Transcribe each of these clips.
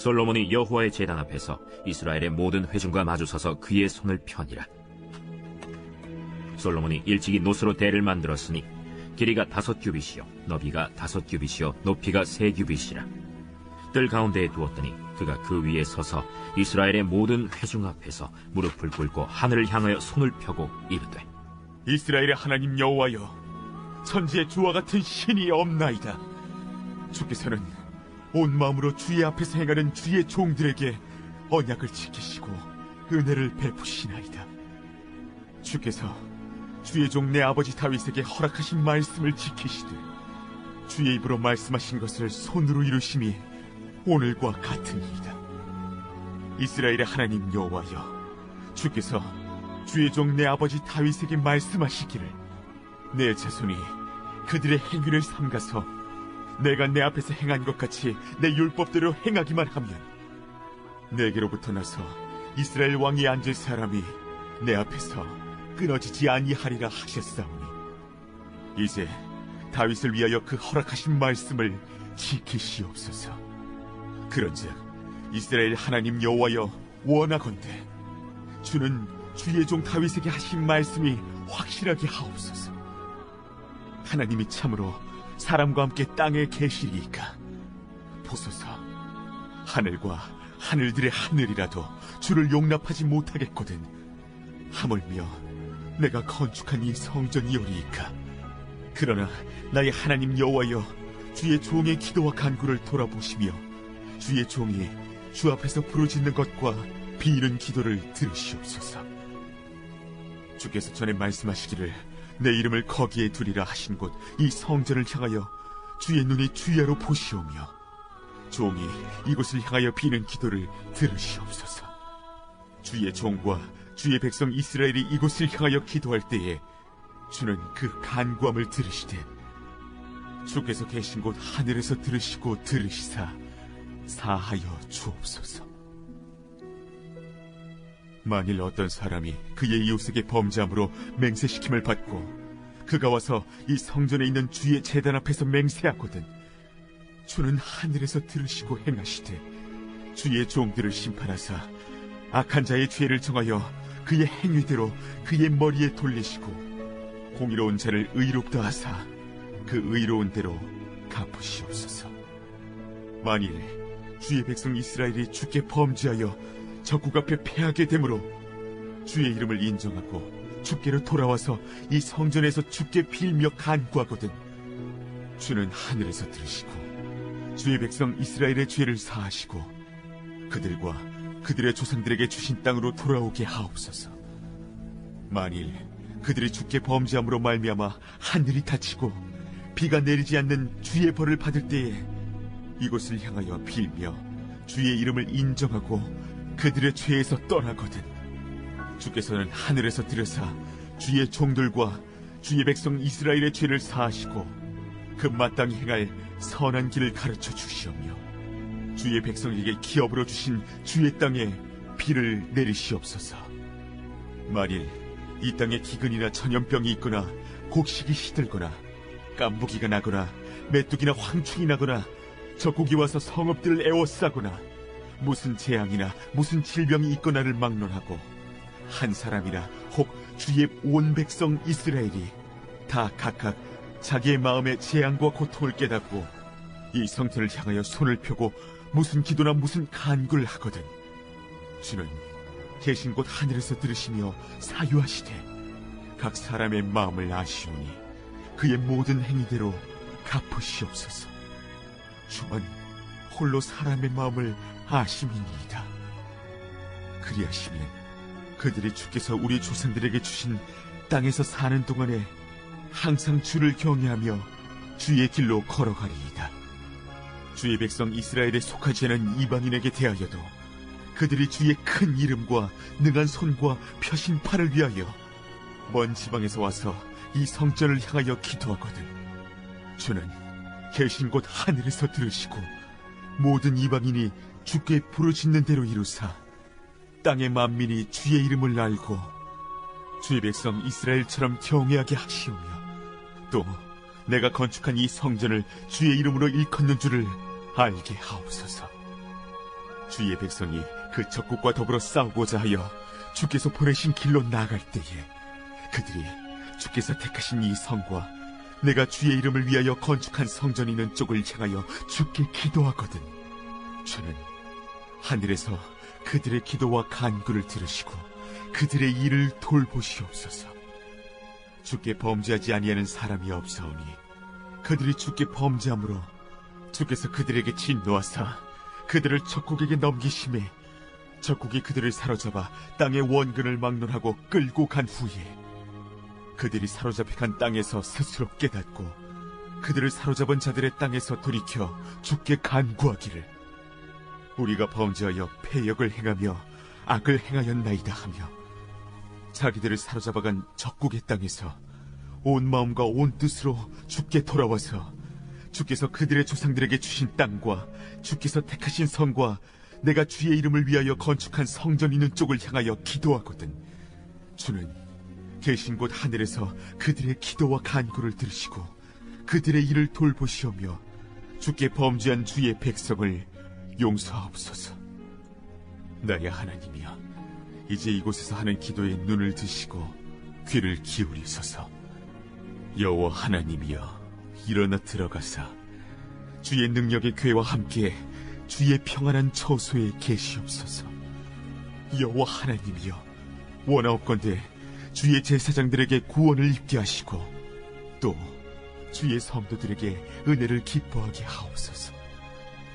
솔로몬이 여호와의 제단 앞에서 이스라엘의 모든 회중과 마주서서 그의 손을 펴니라. 솔로몬이 일찍이 노스로 대를 만들었으니 길이가 5규빗이요 너비가 5규빗이요 높이가 3규빗이라. 뜰 가운데에 두었더니 그가 그 위에 서서 이스라엘의 모든 회중 앞에서 무릎을 꿇고 하늘을 향하여 손을 펴고 이르되, 이스라엘의 하나님 여호와여, 천지에 주와 같은 신이 없나이다. 주께서는 온 마음으로 주의 앞에서 행하는 주의 종들에게 언약을 지키시고 은혜를 베푸시나이다. 주께서 주의 종 내 아버지 다윗에게 허락하신 말씀을 지키시되 주의 입으로 말씀하신 것을 손으로 이루심이 오늘과 같으니이다. 이스라엘의 하나님 여호와여, 주께서 주의 종 내 아버지 다윗에게 말씀하시기를 내 자손이 그들의 행위를 삼가서 내가 내 앞에서 행한 것 같이 내 율법대로 행하기만 하면 내게로부터 나서 이스라엘 왕이 앉을 사람이 내 앞에서 끊어지지 아니하리라 하셨사오니, 이제 다윗을 위하여 그 허락하신 말씀을 지키시옵소서. 그런즉 이스라엘 하나님 여호와여, 원하건대 주는 주의 종 다윗에게 하신 말씀이 확실하게 하옵소서. 하나님이 참으로 사람과 함께 땅에 계시리이까. 보소서, 하늘과 하늘들의 하늘이라도 주를 용납하지 못하겠거든 하물며 내가 건축한 이 성전이오리이까. 그러나 나의 하나님 여호와여, 주의 종의 기도와 간구를 돌아보시며 주의 종이 주 앞에서 부르짖는 것과 비는 기도를 들으시옵소서. 주께서 전에 말씀하시기를 내 이름을 거기에 두리라 하신 곳 이 성전을 향하여 주의 눈이 주야로 보시오며 종이 이곳을 향하여 비는 기도를 들으시옵소서. 주의 종과 주의 백성 이스라엘이 이곳을 향하여 기도할 때에 주는 그 간구함을 들으시되 주께서 계신 곳 하늘에서 들으시고 들으시사 사하여 주옵소서. 만일 어떤 사람이 그의 이웃에게 범죄함으로 맹세시킴을 받고 그가 와서 이 성전에 있는 주의 제단 앞에서 맹세하거든 주는 하늘에서 들으시고 행하시되 주의 종들을 심판하사 악한 자의 죄를 정하여 그의 행위대로 그의 머리에 돌리시고 공의로운 자를 의롭다 하사 그 의로운 대로 갚으시옵소서. 만일 주의 백성 이스라엘이 주께 범죄하여 적국 앞에 패하게 되므로 주의 이름을 인정하고 주께로 돌아와서 이 성전에서 주께 빌며 간구하거든 주는 하늘에서 들으시고 주의 백성 이스라엘의 죄를 사하시고 그들과 그들의 조상들에게 주신 땅으로 돌아오게 하옵소서. 만일 그들이 주께 범죄함으로 말미암아 하늘이 닫히고 비가 내리지 않는 주의 벌을 받을 때에 이곳을 향하여 빌며 주의 이름을 인정하고 그들의 죄에서 떠나거든 주께서는 하늘에서 들으사 주의 종들과 주의 백성 이스라엘의 죄를 사하시고 그 마땅히 행할 선한 길을 가르쳐 주시오며 주의 백성에게 기업으로 주신 주의 땅에 비를 내리시옵소서. 만일 이 땅에 기근이나 전염병이 있거나 곡식이 시들거나 깐부기가 나거나 메뚜기나 황충이 나거나 적국이 와서 성읍들을 에워싸거나 무슨 재앙이나 무슨 질병이 있거나를 막론하고 한 사람이나 혹 주의 온 백성 이스라엘이 다 각각 자기의 마음의 재앙과 고통을 깨닫고 이 성전을 향하여 손을 펴고 무슨 기도나 무슨 간구를 하거든 주는 계신 곳 하늘에서 들으시며 사유하시되 각 사람의 마음을 아시오니 그의 모든 행위대로 갚으시옵소서. 주만 홀로 사람의 마음을 아심이니이다. 그리하시면 그들이 주께서 우리 조상들에게 주신 땅에서 사는 동안에 항상 주를 경외하며 주의 길로 걸어가리이다. 주의 백성 이스라엘에 속하지 않은 이방인에게 대하여도 그들이 주의 큰 이름과 능한 손과 펴신 팔을 위하여 먼 지방에서 와서 이 성전을 향하여 기도하거든 주는 계신 곳 하늘에서 들으시고 모든 이방인이 주께 부르짖는 대로 이루사 땅의 만민이 주의 이름을 알고 주의 백성 이스라엘처럼 경외하게 하시오며 또 내가 건축한 이 성전을 주의 이름으로 일컫는 줄을 알게 하옵소서. 주의 백성이 그 적국과 더불어 싸우고자 하여 주께서 보내신 길로 나아갈 때에 그들이 주께서 택하신 이 성과 내가 주의 이름을 위하여 건축한 성전이 있는 쪽을 향하여 주께 기도하거든 주는 하늘에서 그들의 기도와 간구를 들으시고 그들의 일을 돌보시옵소서. 주께 범죄하지 아니하는 사람이 없사오니 그들이 주께 범죄함으로 주께서 그들에게 진노하사 그들을 적국에게 넘기심에 적국이 그들을 사로잡아 땅의 원근을 막론하고 끌고 간 후에 그들이 사로잡혀 간 땅에서 스스로 깨닫고 그들을 사로잡은 자들의 땅에서 돌이켜 주께 간구하기를 우리가 범죄하여 패역을 행하며 악을 행하였나이다 하며 자기들을 사로잡아간 적국의 땅에서 온 마음과 온 뜻으로 주께 돌아와서 주께서 그들의 조상들에게 주신 땅과 주께서 택하신 성과 내가 주의 이름을 위하여 건축한 성전 있는 쪽을 향하여 기도하거든 주는 계신 곳 하늘에서 그들의 기도와 간구를 들으시고 그들의 일을 돌보시오며 주께 범죄한 주의 백성을 용서하옵소서. 나의 하나님이여 이제 이곳에서 하는 기도에 눈을 드시고 귀를 기울이소서. 여호와 하나님이여 일어나 들어가사 주의 능력의 궤와 함께 주의 평안한 처소에 계시옵소서. 여호와 하나님이여 원하옵건대 주의 제사장들에게 구원을 입게 하시고 또 주의 성도들에게 은혜를 기뻐하게 하옵소서.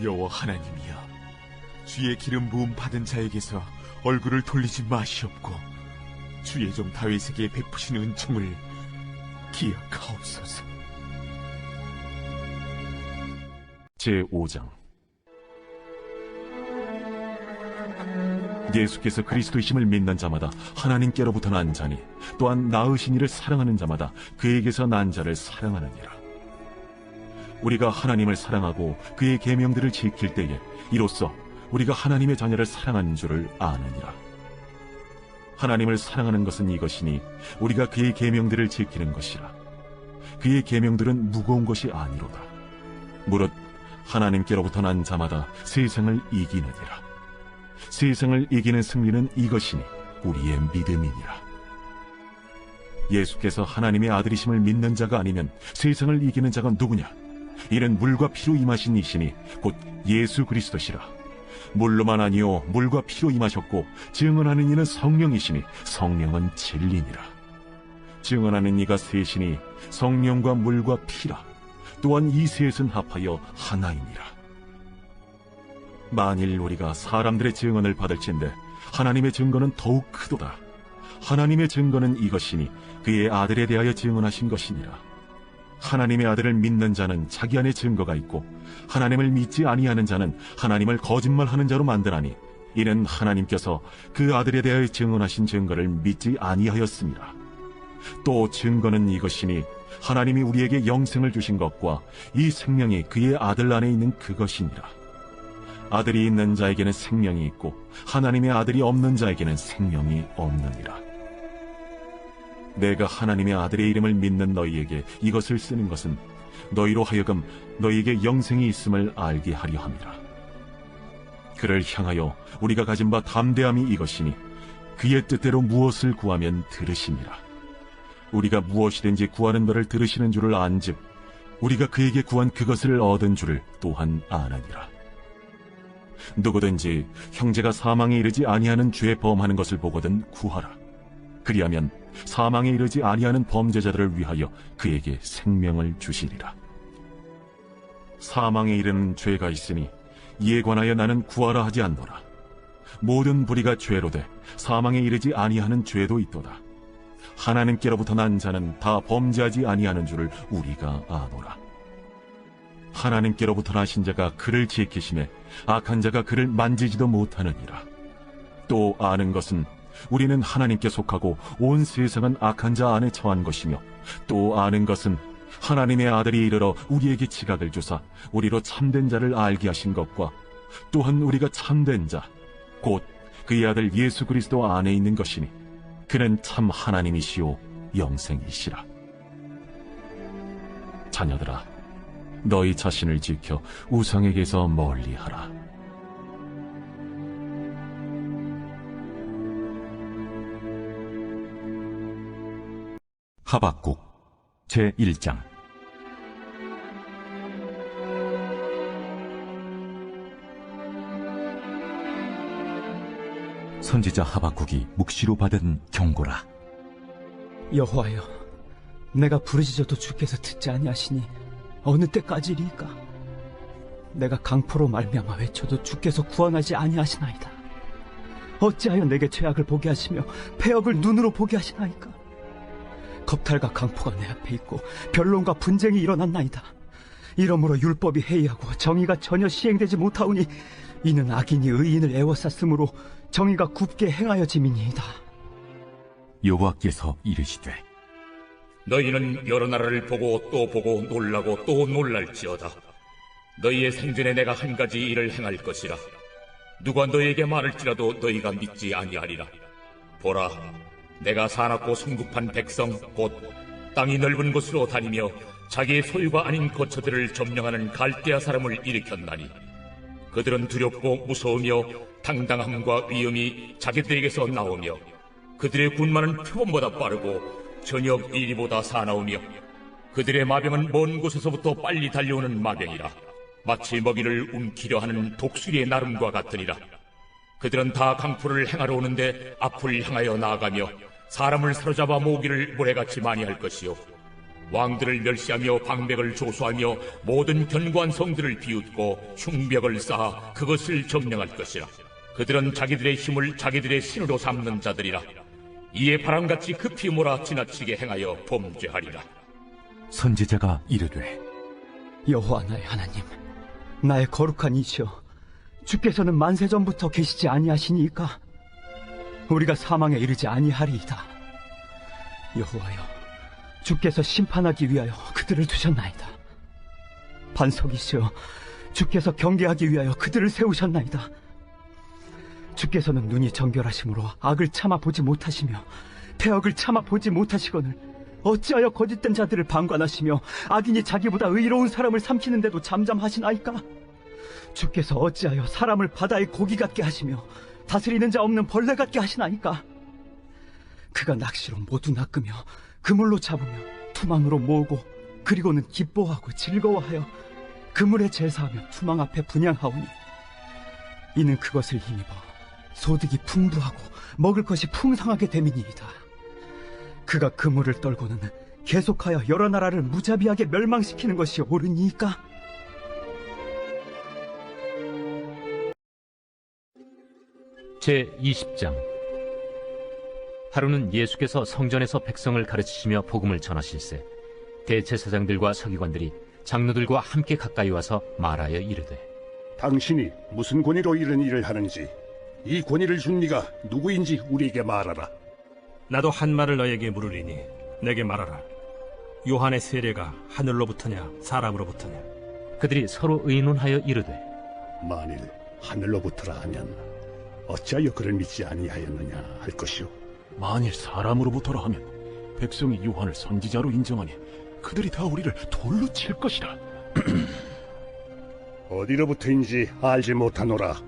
여호와 하나님이여 주의 기름 부음 받은 자에게서 얼굴을 돌리지 마시옵고 주의 종 다윗에게 베푸신 은총을 기억하옵소서. 제5장 예수께서 그리스도이심을 믿는 자마다 하나님께로부터 난 자니 또한 낳으신 이를 사랑하는 자마다 그에게서 난 자를 사랑하느니라. 우리가 하나님을 사랑하고 그의 계명들을 지킬 때에 이로써 우리가 하나님의 자녀를 사랑하는 줄을 아느니라. 하나님을 사랑하는 것은 이것이니 우리가 그의 계명들을 지키는 것이라. 그의 계명들은 무거운 것이 아니로다. 무릇 하나님께로부터 난 자마다 세상을 이기느니라. 세상을 이기는 승리는 이것이니 우리의 믿음이니라. 예수께서 하나님의 아들이심을 믿는 자가 아니면 세상을 이기는 자가 누구냐? 이는 물과 피로 임하신 이시니 곧 예수 그리스도시라. 물로만 아니요 물과 피로 임하셨고 증언하는 이는 성령이시니 성령은 진리니라. 증언하는 이가 셋이니 성령과 물과 피라. 또한 이 셋은 합하여 하나이니라. 만일 우리가 사람들의 증언을 받을진대 하나님의 증거는 더욱 크도다. 하나님의 증거는 이것이니 그의 아들에 대하여 증언하신 것이니라. 하나님의 아들을 믿는 자는 자기 안에 증거가 있고 하나님을 믿지 아니하는 자는 하나님을 거짓말하는 자로 만드나니 이는 하나님께서 그 아들에 대하여 증언하신 증거를 믿지 아니하였습니다. 또 증거는 이것이니 하나님이 우리에게 영생을 주신 것과 이 생명이 그의 아들 안에 있는 그것이니라. 아들이 있는 자에게는 생명이 있고 하나님의 아들이 없는 자에게는 생명이 없느니라. 내가 하나님의 아들의 이름을 믿는 너희에게 이것을 쓰는 것은 너희로 하여금 너희에게 영생이 있음을 알게 하려 함이라. 그를 향하여 우리가 가진 바 담대함이 이것이니 그의 뜻대로 무엇을 구하면 들으심이라. 우리가 무엇이든지 구하는 바를 들으시는 줄을 안즉 우리가 그에게 구한 그것을 얻은 줄을 또한 아느니라. 누구든지 형제가 사망에 이르지 아니하는 죄에 범하는 것을 보거든 구하라. 그리하면 사망에 이르지 아니하는 범죄자들을 위하여 그에게 생명을 주시리라. 사망에 이르는 죄가 있으니 이에 관하여 나는 구하라 하지 않노라. 모든 불의가 죄로 돼 사망에 이르지 아니하는 죄도 있도다. 하나님께로부터 난 자는 다 범죄하지 아니하는 줄을 우리가 아노라. 하나님께로부터 나신 자가 그를 지키심에 악한 자가 그를 만지지도 못하느니라. 또 아는 것은 우리는 하나님께 속하고 온 세상은 악한 자 안에 처한 것이며 또 아는 것은 하나님의 아들이 이르러 우리에게 지각을 주사 우리로 참된 자를 알게 하신 것과 또한 우리가 참된 자 곧 그의 아들 예수 그리스도 안에 있는 것이니 그는 참 하나님이시오 영생이시라. 자녀들아, 너희 자신을 지켜 우상에게서 멀리하라. 하박국 제1장. 선지자 하박국이 묵시로 받은 경고라. 여호와여, 내가 부르짖어도 주께서 듣지 아니하시니 어느 때까지리이까? 내가 강포로 말미암아 외쳐도 주께서 구원하지 아니하시나이다. 어찌하여 내게 죄악을 보게 하시며 패역을 눈으로 보게 하시나이까? 겁탈과 강포가 내 앞에 있고 변론과 분쟁이 일어났나이다. 이러므로 율법이 해이하고 정의가 전혀 시행되지 못하오니 이는 악인이 의인을 애워쌌으므로 정의가 굽게 행하여짐이니이다. 여호와께서 이르시되 너희는 여러 나라를 보고 또 보고 놀라고 또 놀랄지어다. 너희의 생전에 내가 한 가지 일을 행할 것이라. 누가 너희에게 말할지라도 너희가 믿지 아니하리라. 보라, 내가 사납고 성급한 백성 곧 땅이 넓은 곳으로 다니며 자기의 소유가 아닌 거처들을 점령하는 갈대아 사람을 일으켰나니 그들은 두렵고 무서우며 당당함과 위엄이 자기들에게서 나오며 그들의 군마는 표범보다 빠르고 저녁 이리보다 사나우며 그들의 마병은 먼 곳에서부터 빨리 달려오는 마병이라. 마치 먹이를 움키려 하는 독수리의 나름과 같으니라. 그들은 다 강포를 행하러 오는데 앞을 향하여 나아가며 사람을 사로잡아 모으기를 모래같이 많이 할 것이요 왕들을 멸시하며 방백을 조소하며 모든 견고한 성들을 비웃고 흉벽을 쌓아 그것을 점령할 것이라. 그들은 자기들의 힘을 자기들의 신으로 삼는 자들이라. 이에 바람같이 급히 몰아 지나치게 행하여 범죄하리라. 선지자가 이르되 여호와 나의 하나님, 나의 거룩한 이시여, 주께서는 만세 전부터 계시지 아니하시니이까? 우리가 사망에 이르지 아니하리이다. 여호와여, 주께서 심판하기 위하여 그들을 두셨나이다. 반석이시여, 주께서 경계하기 위하여 그들을 세우셨나이다. 주께서는 눈이 정결하심으로 악을 참아 보지 못하시며 패역을 참아 보지 못하시거늘 어찌하여 거짓된 자들을 방관하시며 악인이 자기보다 의로운 사람을 삼키는데도 잠잠하시나이까? 주께서 어찌하여 사람을 바다의 고기 같게 하시며 다스리는 자 없는 벌레 같게 하시나이까? 그가 낚시로 모두 낚으며 그물로 잡으며 투망으로 모으고 그리고는 기뻐하고 즐거워하여 그물에 제사하며 투망 앞에 분향하오니 이는 그것을 힘입어 소득이 풍부하고 먹을 것이 풍성하게 됨이니이다. 그가 그물을 떨고는 계속하여 여러 나라를 무자비하게 멸망시키는 것이 옳으니까? 제20장. 하루는 예수께서 성전에서 백성을 가르치시며 복음을 전하실세 대제사장들과 서기관들이 장로들과 함께 가까이 와서 말하여 이르되 당신이 무슨 권위로 이런 일을 하는지 이 권위를 준 네가 누구인지 우리에게 말하라. 나도 한 말을 너에게 물으리니 내게 말하라. 요한의 세례가 하늘로부터냐 사람으로부터냐? 그들이 서로 의논하여 이르되 만일 하늘로부터라 하면 어찌하여 그를 믿지 아니하였느냐 할 것이요, 만일 사람으로부터라 하면 백성이 요한을 선지자로 인정하니 그들이 다 우리를 돌로 칠 것이라. 어디로부터인지 알지 못하노라.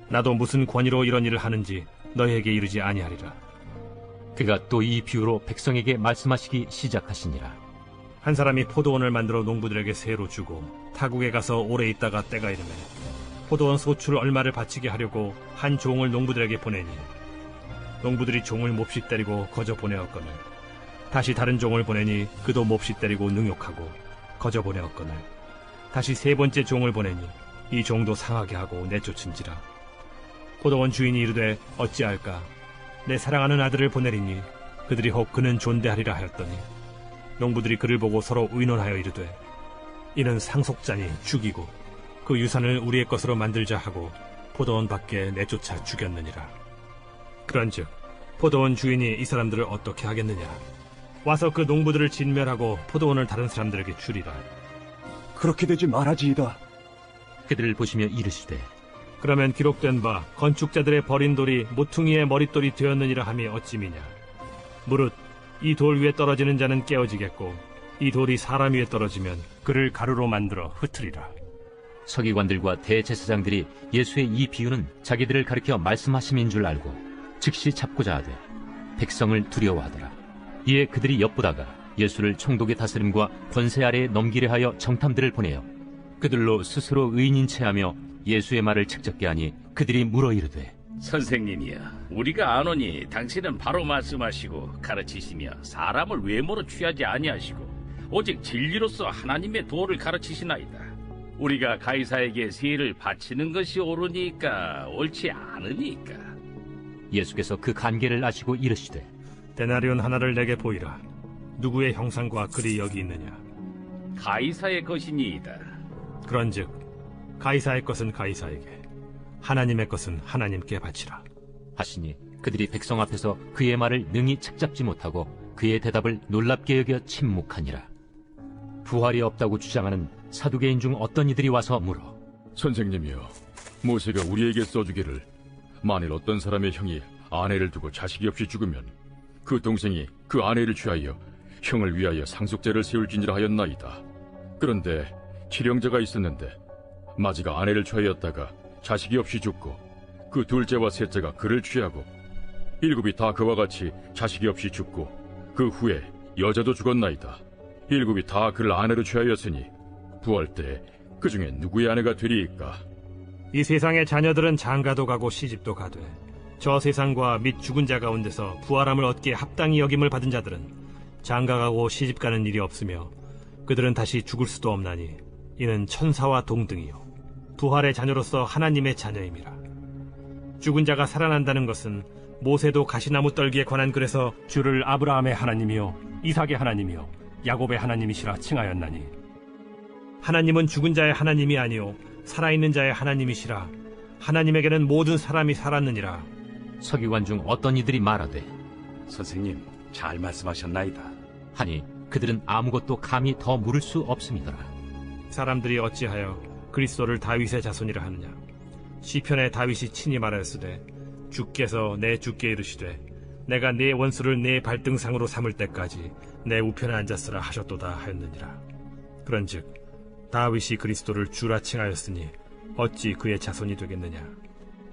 나도 무슨 권위로 이런 일을 하는지 너에게 이르지 아니하리라. 그가 또 이 비유로 백성에게 말씀하시기 시작하시니라. 한 사람이 포도원을 만들어 농부들에게 세로 주고 타국에 가서 오래 있다가 때가 이르매 포도원 소출 얼마를 바치게 하려고 한 종을 농부들에게 보내니 농부들이 종을 몹시 때리고 거저 보내었거늘 다시 다른 종을 보내니 그도 몹시 때리고 능욕하고 거저 보내었거늘 다시 세 번째 종을 보내니 이 종도 상하게 하고 내쫓은지라. 포도원 주인이 이르되 어찌할까? 내 사랑하는 아들을 보내리니 그들이 혹 그는 존대하리라 하였더니 농부들이 그를 보고 서로 의논하여 이르되 이는 상속자니 죽이고 그 유산을 우리의 것으로 만들자 하고 포도원 밖에 내쫓아 죽였느니라. 그런즉 포도원 주인이 이 사람들을 어떻게 하겠느냐? 와서 그 농부들을 진멸하고 포도원을 다른 사람들에게 주리라. 그렇게 되지 말아지이다. 그들을 보시며 이르시되 그러면 기록된 바 건축자들의 버린 돌이 모퉁이의 머릿돌이 되었느니라 함이 어찌미냐? 무릇 이 돌 위에 떨어지는 자는 깨어지겠고 이 돌이 사람 위에 떨어지면 그를 가루로 만들어 흩으리라. 서기관들과 대제사장들이 예수의 이 비유는 자기들을 가리켜 말씀하심인 줄 알고 즉시 잡고자 하되 백성을 두려워하더라. 이에 그들이 엿보다가 예수를 총독의 다스림과 권세 아래에 넘기려 하여 정탐들을 보내어 그들로 스스로 의인인 체하며 예수의 말을 책잡게 하니 그들이 물어 이르되 선생님이여, 우리가 아노니 당신은 바로 말씀하시고 가르치시며 사람을 외모로 취하지 아니하시고 오직 진리로서 하나님의 도를 가르치시나이다. 우리가 가이사에게 세를 바치는 것이 옳으니까 옳지 않으니까. 예수께서 그 간계를 아시고 이르시되 데나리온 하나를 내게 보이라. 누구의 형상과 글이 여기 있느냐? 가이사의 것이니이다. 그런즉 가이사의 것은 가이사에게, 하나님의 것은 하나님께 바치라 하시니 그들이 백성 앞에서 그의 말을 능히 책잡지 못하고 그의 대답을 놀랍게 여겨 침묵하니라. 부활이 없다고 주장하는 사두개인 중 어떤 이들이 와서 물어 선생님이여, 모세가 우리에게 써주기를 만일 어떤 사람의 형이 아내를 두고 자식이 없이 죽으면 그 동생이 그 아내를 취하여 형을 위하여 상속제를 세울지니라 하였나이다. 그런데 칠형제가 있었는데 마지가 아내를 취하였다가 자식이 없이 죽고 그 둘째와 셋째가 그를 취하고 일곱이 다 그와 같이 자식이 없이 죽고 그 후에 여자도 죽었나이다. 일곱이 다 그를 아내로 취하였으니 부활 때 그 중에 누구의 아내가 되리이까? 이 세상의 자녀들은 장가도 가고 시집도 가되 저 세상과 및 죽은 자 가운데서 부활함을 얻기에 합당히 여김을 받은 자들은 장가가고 시집가는 일이 없으며 그들은 다시 죽을 수도 없나니 이는 천사와 동등이요 부활의 자녀로서 하나님의 자녀임이라. 죽은 자가 살아난다는 것은 모세도 가시나무 떨기에 관한 글에서 주를 아브라함의 하나님이요 이삭의 하나님이요 야곱의 하나님이시라 칭하였나니, 하나님은 죽은 자의 하나님이 아니요 살아있는 자의 하나님이시라. 하나님에게는 모든 사람이 살았느니라. 서기관 중 어떤 이들이 말하되 선생님, 잘 말씀하셨나이다. 하니 그들은 아무것도 감히 더 물을 수 없음이더라. 사람들이 어찌하여 그리스도를 다윗의 자손이라 하느냐? 시편에 다윗이 친히 말하였으되 주께서 내 주께 이르시되 내가 네 원수를 네 발등상으로 삼을 때까지 내 우편에 앉았으라 하셨도다 하였느니라. 그런즉 다윗이 그리스도를 주라 칭하였으니 어찌 그의 자손이 되겠느냐?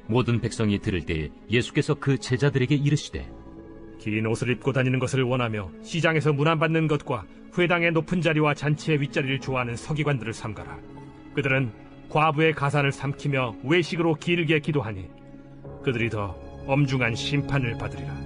모든 백성이 들을 때에 예수께서 그 제자들에게 이르시되 긴 옷을 입고 다니는 것을 원하며 시장에서 문안받는 것과 회당의 높은 자리와 잔치의 윗자리를 좋아하는 서기관들을 삼가라. 그들은 과부의 가산을 삼키며 외식으로 길게 기도하니 그들이 더 엄중한 심판을 받으리라.